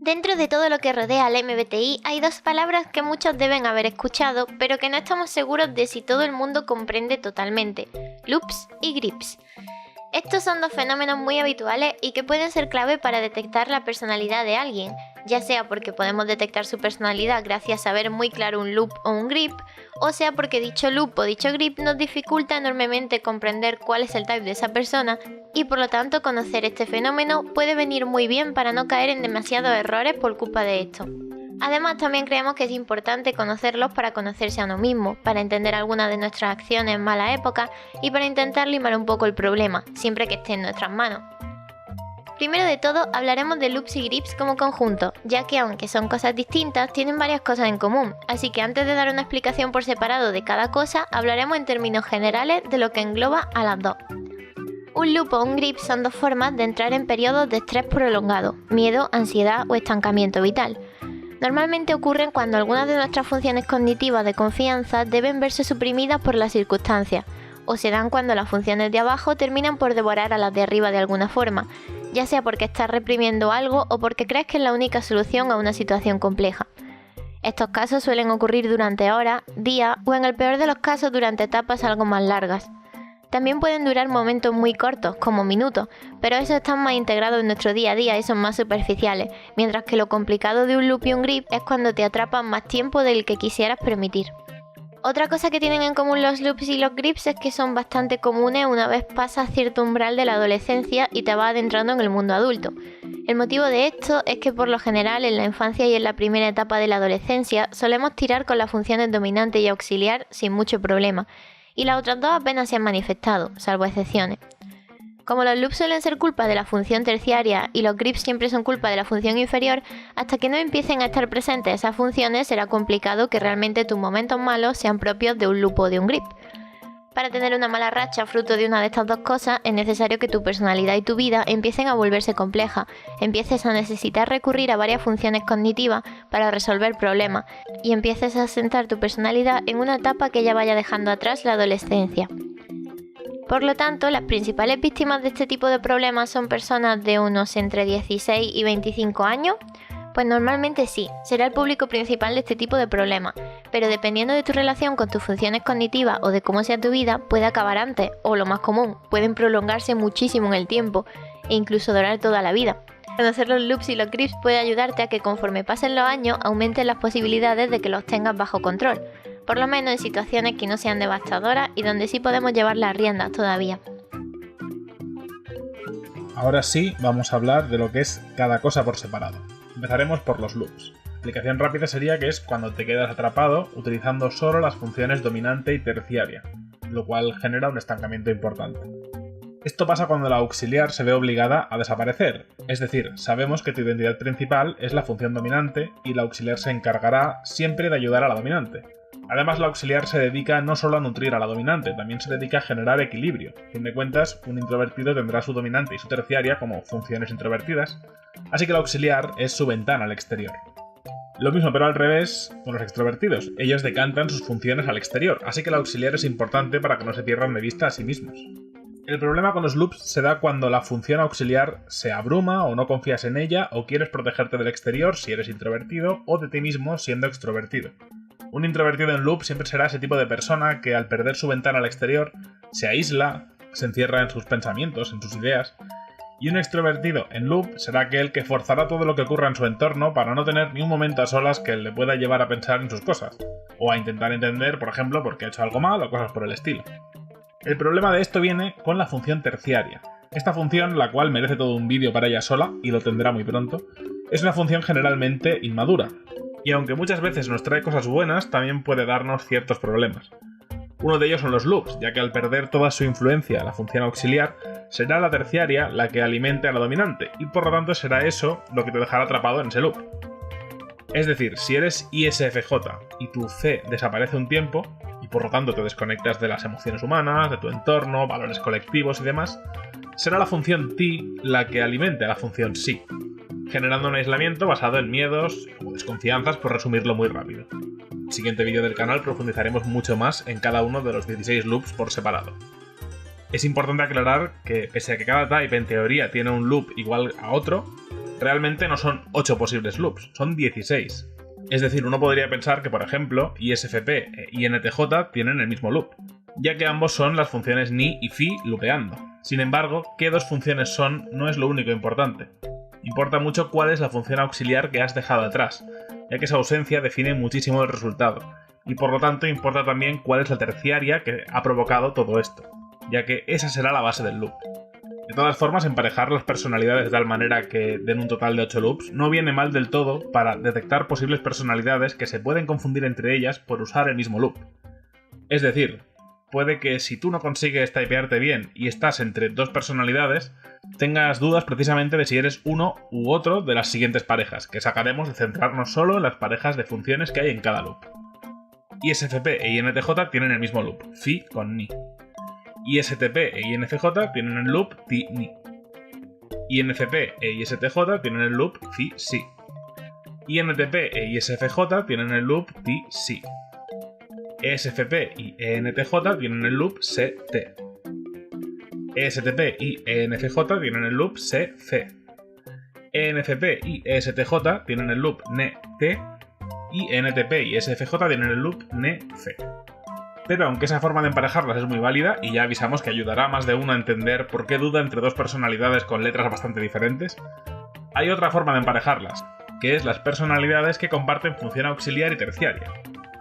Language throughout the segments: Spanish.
Dentro de todo lo que rodea al MBTI hay dos palabras que muchos deben haber escuchado, pero que no estamos seguros de si todo el mundo comprende totalmente: loops y grips. Estos son dos fenómenos muy habituales y que pueden ser clave para detectar la personalidad de alguien, ya sea porque podemos detectar su personalidad gracias a ver muy claro un loop o un grip, o sea porque dicho loop o dicho grip nos dificulta enormemente comprender cuál es el type de esa persona, y por lo tanto conocer este fenómeno puede venir muy bien para no caer en demasiados errores por culpa de esto. Además, también creemos que es importante conocerlos para conocerse a uno mismo, para entender algunas de nuestras acciones en mala época y para intentar limar un poco el problema, siempre que esté en nuestras manos. Primero de todo, hablaremos de loops y grips como conjunto, ya que aunque son cosas distintas, tienen varias cosas en común, así que antes de dar una explicación por separado de cada cosa, hablaremos en términos generales de lo que engloba a las dos. Un loop o un grip son dos formas de entrar en periodos de estrés prolongado, miedo, ansiedad o estancamiento vital. Normalmente ocurren cuando algunas de nuestras funciones cognitivas de confianza deben verse suprimidas por las circunstancias, o se dan cuando las funciones de abajo terminan por devorar a las de arriba de alguna forma, ya sea porque estás reprimiendo algo o porque crees que es la única solución a una situación compleja. Estos casos suelen ocurrir durante horas, días o en el peor de los casos durante etapas algo más largas. También pueden durar momentos muy cortos, como minutos, pero esos están más integrados en nuestro día a día y son más superficiales, mientras que lo complicado de un loop y un grip es cuando te atrapan más tiempo del que quisieras permitir. Otra cosa que tienen en común los loops y los grips es que son bastante comunes una vez pasas cierto umbral de la adolescencia y te vas adentrando en el mundo adulto. El motivo de esto es que por lo general en la infancia y en la primera etapa de la adolescencia solemos tirar con las funciones dominante y auxiliar sin mucho problema, y las otras dos apenas se han manifestado, salvo excepciones. Como los loops suelen ser culpa de la función terciaria y los grips siempre son culpa de la función inferior, hasta que no empiecen a estar presentes esas funciones será complicado que realmente tus momentos malos sean propios de un loop o de un grip. Para tener una mala racha fruto de una de estas dos cosas es necesario que tu personalidad y tu vida empiecen a volverse complejas, empieces a necesitar recurrir a varias funciones cognitivas para resolver problemas y empieces a asentar tu personalidad en una etapa que ya vaya dejando atrás la adolescencia. Por lo tanto, las principales víctimas de este tipo de problemas son personas de unos entre 16 y 25 años. Pues normalmente sí, será el público principal de este tipo de problemas, pero dependiendo de tu relación con tus funciones cognitivas o de cómo sea tu vida, puede acabar antes, o lo más común, pueden prolongarse muchísimo en el tiempo, e incluso durar toda la vida. Conocer los loops y los grips puede ayudarte a que conforme pasen los años aumenten las posibilidades de que los tengas bajo control, por lo menos en situaciones que no sean devastadoras y donde sí podemos llevar las riendas todavía. Ahora sí, vamos a hablar de lo que es cada cosa por separado. Empezaremos por los loops. La explicación rápida sería que es cuando te quedas atrapado utilizando solo las funciones dominante y terciaria, lo cual genera un estancamiento importante. Esto pasa cuando la auxiliar se ve obligada a desaparecer, es decir, sabemos que tu identidad principal es la función dominante y la auxiliar se encargará siempre de ayudar a la dominante. Además, la auxiliar se dedica no solo a nutrir a la dominante, también se dedica a generar equilibrio. A fin de cuentas, un introvertido tendrá su dominante y su terciaria como funciones introvertidas, así que la auxiliar es su ventana al exterior. Lo mismo pero al revés con los extrovertidos, ellos decantan sus funciones al exterior, así que la auxiliar es importante para que no se pierdan de vista a sí mismos. El problema con los loops se da cuando la función auxiliar se abruma o no confías en ella o quieres protegerte del exterior si eres introvertido o de ti mismo siendo extrovertido. Un introvertido en loop siempre será ese tipo de persona que al perder su ventana al exterior se aísla, se encierra en sus pensamientos, en sus ideas, y un extrovertido en loop será aquel que forzará todo lo que ocurra en su entorno para no tener ni un momento a solas que le pueda llevar a pensar en sus cosas, o a intentar entender, por ejemplo, por qué ha hecho algo mal o cosas por el estilo. El problema de esto viene con la función terciaria. Esta función, la cual merece todo un vídeo para ella sola, y lo tendrá muy pronto, es una función generalmente inmadura. Y aunque muchas veces nos trae cosas buenas, también puede darnos ciertos problemas. Uno de ellos son los loops, ya que al perder toda su influencia a la función auxiliar, será la terciaria la que alimente a la dominante, y por lo tanto será eso lo que te dejará atrapado en ese loop. Es decir, si eres ISFJ y tu C desaparece un tiempo, y por lo tanto te desconectas de las emociones humanas, de tu entorno, valores colectivos y demás, será la función T la que alimente a la función Sí, generando un aislamiento basado en miedos o desconfianzas, por resumirlo muy rápido. En el siguiente vídeo del canal profundizaremos mucho más en cada uno de los 16 loops por separado. Es importante aclarar que, pese a que cada type en teoría tiene un loop igual a otro, realmente no son 8 posibles loops, son 16. Es decir, uno podría pensar que, por ejemplo, ISFP e INTJ tienen el mismo loop, ya que ambos son las funciones ni y phi loopeando. Sin embargo, qué dos funciones son no es lo único importante. Importa mucho cuál es la función auxiliar que has dejado atrás, ya que esa ausencia define muchísimo el resultado, y por lo tanto importa también cuál es la terciaria que ha provocado todo esto, ya que esa será la base del loop. De todas formas, emparejar las personalidades de tal manera que den un total de 8 loops no viene mal del todo para detectar posibles personalidades que se pueden confundir entre ellas por usar el mismo loop. Es decir, puede que si tú no consigues typearte bien y estás entre dos personalidades, tengas dudas precisamente de si eres uno u otro de las siguientes parejas, que sacaremos de centrarnos solo en las parejas de funciones que hay en cada loop. ISFP e INTJ tienen el mismo loop, phi con ni. ISTP e INFJ tienen el loop ti-ni. INFP e ISTJ tienen el loop phi-si. INTP e ISFJ tienen el loop ti-si. ESFP y ENTJ tienen el loop se-te. ESTP y ENFJ tienen el loop se-fe. ENFP y ESTJ tienen el loop ne-te. Y ENTP y SFJ tienen el loop ne-fe. Pero aunque esa forma de emparejarlas es muy válida, y ya avisamos que ayudará a más de uno a entender por qué duda entre dos personalidades con letras bastante diferentes, hay otra forma de emparejarlas, que es las personalidades que comparten función auxiliar y terciaria.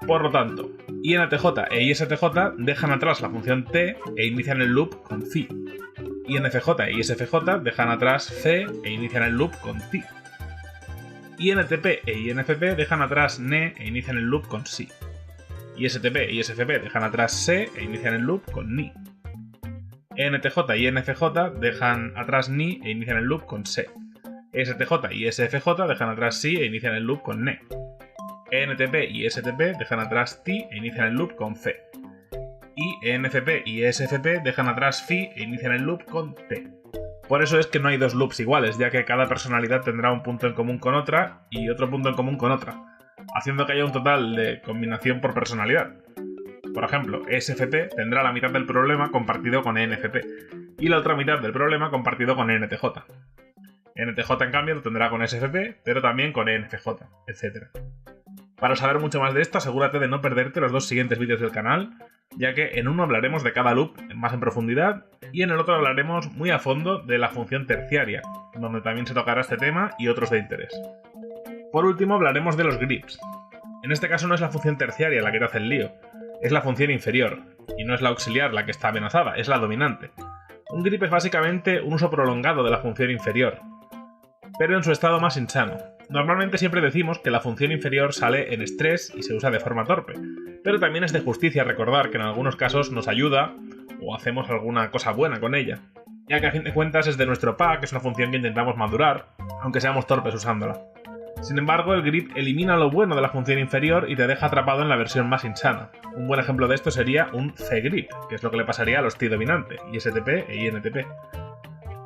Por lo tanto, INTJ e ISTJ dejan atrás la función t e inician el loop con phi. INFJ e ISFJ dejan atrás fe e inician el loop con ti. INTP e INFP dejan atrás ne e inician el loop con si. ISTP e ISFP dejan atrás se e inician el loop con ni. ENTJ y INFJ dejan atrás ni e inician el loop con se. ESTJ y SFJ dejan atrás si e inician el loop con ne. ENTP y STP dejan atrás ti e inician el loop con fe. Y ENFP y ESFP dejan atrás phi e inician el loop con te. Por eso es que no hay dos loops iguales, ya que cada personalidad tendrá un punto en común con otra y otro punto en común con otra, haciendo que haya un total de combinación por personalidad. Por ejemplo, ESFP tendrá la mitad del problema compartido con ENFP y la otra mitad del problema compartido con ENTJ. ENTJ en cambio lo tendrá con SFP, pero también con ENFJ, etc. Para saber mucho más de esto, asegúrate de no perderte los dos siguientes vídeos del canal, ya que en uno hablaremos de cada loop más en profundidad y en el otro hablaremos muy a fondo de la función terciaria, donde también se tocará este tema y otros de interés. Por último hablaremos de los grips. En este caso no es la función terciaria la que te hace el lío, es la función inferior, y no es la auxiliar la que está amenazada, es la dominante. Un grip es básicamente un uso prolongado de la función inferior, pero en su estado más insano. Normalmente siempre decimos que la función inferior sale en estrés y se usa de forma torpe, pero también es de justicia recordar que en algunos casos nos ayuda o hacemos alguna cosa buena con ella, ya que a fin de cuentas es de nuestro pack, que es una función que intentamos madurar, aunque seamos torpes usándola. Sin embargo, el grip elimina lo bueno de la función inferior y te deja atrapado en la versión más insana. Un buen ejemplo de esto sería un fe-grip, que es lo que le pasaría a los ti dominante, ISTP e INTP.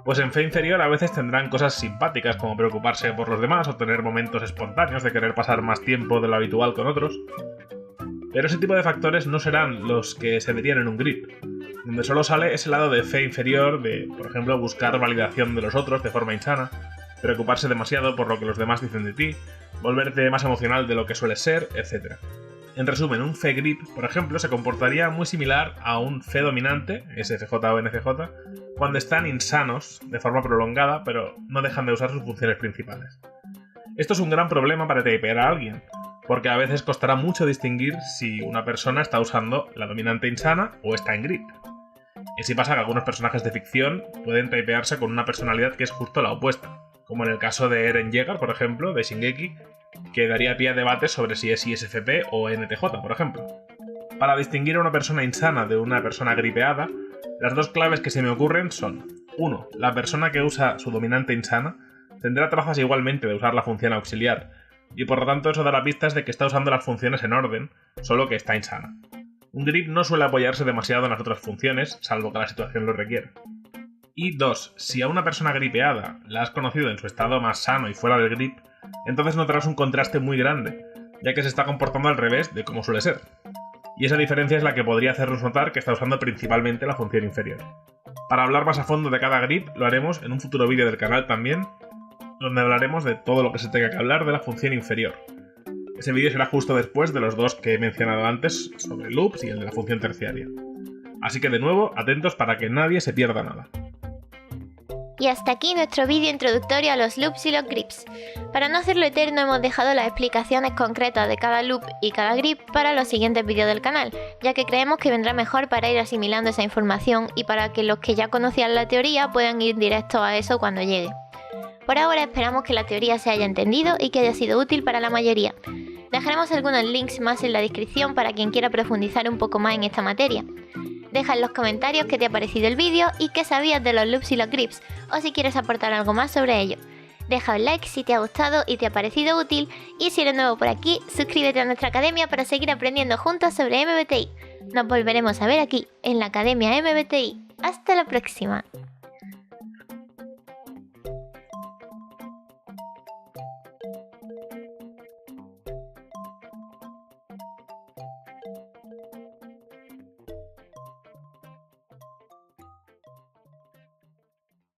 Pues en fe inferior a veces tendrán cosas simpáticas como preocuparse por los demás o tener momentos espontáneos de querer pasar más tiempo de lo habitual con otros. Pero ese tipo de factores no serán los que se verían en un grip, donde solo sale ese lado de fe inferior de, por ejemplo, buscar validación de los otros de forma insana, preocuparse demasiado por lo que los demás dicen de ti, volverte más emocional de lo que sueles ser, etc. En resumen, un fe grip, por ejemplo, se comportaría muy similar a un fe dominante, SFJ o NFJ, cuando están insanos de forma prolongada, pero no dejan de usar sus funciones principales. Esto es un gran problema para typear a alguien, porque a veces costará mucho distinguir si una persona está usando la dominante insana o está en grip. Y así pasa que algunos personajes de ficción pueden typearse con una personalidad que es justo la opuesta, como en el caso de Eren Yeager, por ejemplo, de Shingeki, que daría pie a debates sobre si es ISFP o NTJ, por ejemplo. Para distinguir a una persona insana de una persona gripeada, las dos claves que se me ocurren son: 1. La persona que usa su dominante insana tendrá trazas igualmente de usar la función auxiliar, y por lo tanto eso dará pistas de que está usando las funciones en orden, solo que está insana. Un grip no suele apoyarse demasiado en las otras funciones, salvo que la situación lo requiera. Y 2. Si a una persona gripeada la has conocido en su estado más sano y fuera del grip, entonces notarás un contraste muy grande, ya que se está comportando al revés de como suele ser. Y esa diferencia es la que podría hacernos notar que está usando principalmente la función inferior. Para hablar más a fondo de cada grip lo haremos en un futuro vídeo del canal también. donde hablaremos de todo lo que se tenga que hablar de la función inferior. Ese vídeo será justo después de los dos que he mencionado antes sobre loops y el de la función terciaria. Así que de nuevo, atentos para que nadie se pierda nada. Y hasta aquí nuestro vídeo introductorio a los loops y los grips. Para no hacerlo eterno hemos dejado las explicaciones concretas de cada loop y cada grip para los siguientes vídeos del canal, ya que creemos que vendrá mejor para ir asimilando esa información y para que los que ya conocían la teoría puedan ir directos a eso cuando llegue. Por ahora esperamos que la teoría se haya entendido y que haya sido útil para la mayoría. Dejaremos algunos links más en la descripción para quien quiera profundizar un poco más en esta materia. Deja en los comentarios qué te ha parecido el vídeo y qué sabías de los loops y los grips, o si quieres aportar algo más sobre ello. Deja un like si te ha gustado y te ha parecido útil, y si eres nuevo por aquí, suscríbete a nuestra academia para seguir aprendiendo juntos sobre MBTI. Nos volveremos a ver aquí, en la Academia MBTI. ¡Hasta la próxima!